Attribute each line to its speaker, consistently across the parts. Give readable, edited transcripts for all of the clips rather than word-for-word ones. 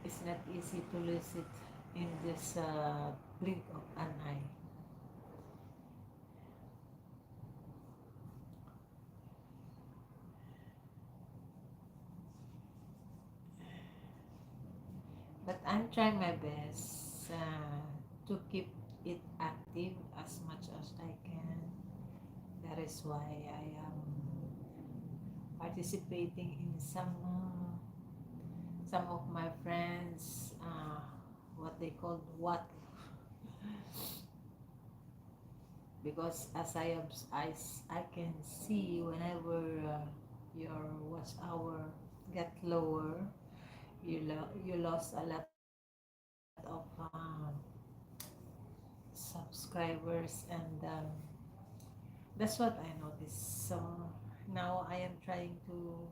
Speaker 1: It's not easy to lose it in just a blink of an eye. But I'm trying my best to keep it active as much as I can. That is why I am participating in some of my friends, what they call what, because as I can see whenever your watch hour get lower, you lost a lot of subscribers, and that's what I noticed. So now I am trying to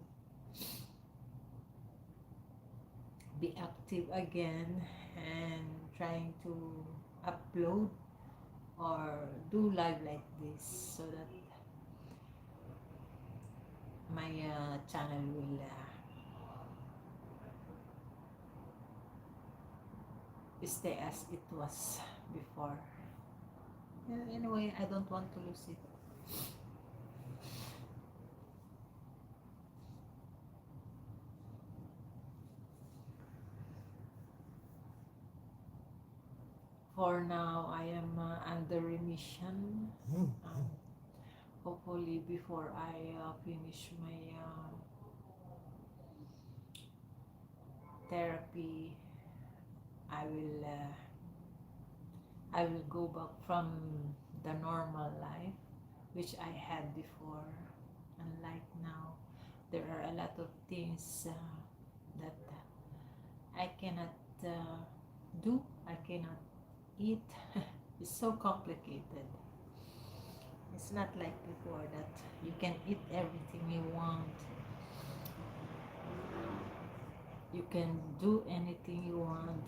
Speaker 1: be active again and trying to upload or do live like this so that my channel will stay as it was before. Anyway, I don't want to lose it. For now, I am under remission. Hopefully, before I finish my therapy, I will uh, I will go back from the normal life which I had before. Unlike now, there are a lot of things that I cannot do. I cannot eat. It's so complicated. It's not like before that you can eat everything you want. You can do anything you want.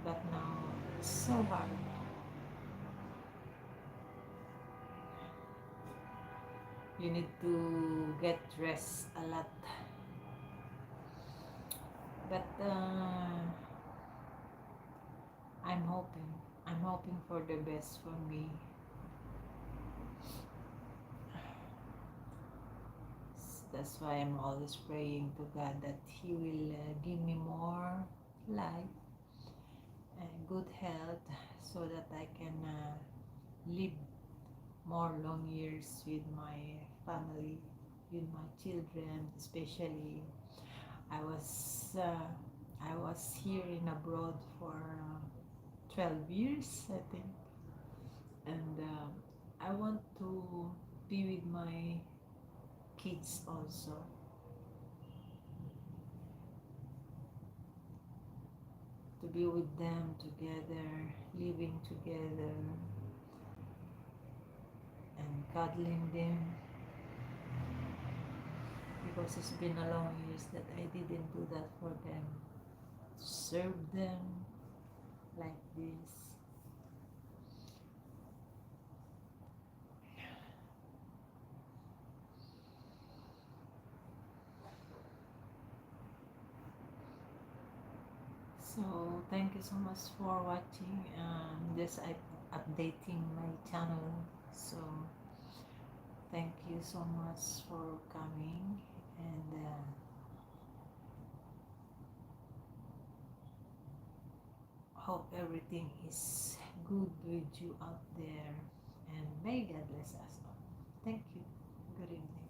Speaker 1: But now it's so hard. You need to get rest a lot. But I'm hoping. I'm hoping for the best for me. That's why I'm always praying to God that He will give me more life and good health so that I can live more long years with my family, with my children. Especially, I was uh, I was here in abroad for 12 years, I think, and I want to be with my kids also, to be with them together, living together, and cuddling them, because it's been a long years that I didn't do that for them, serve them like this. So thank you so much for watching. Just I updating my channel. So thank you so much for coming, and hope everything is good with you out there, and may God bless us all. Thank you. Good evening.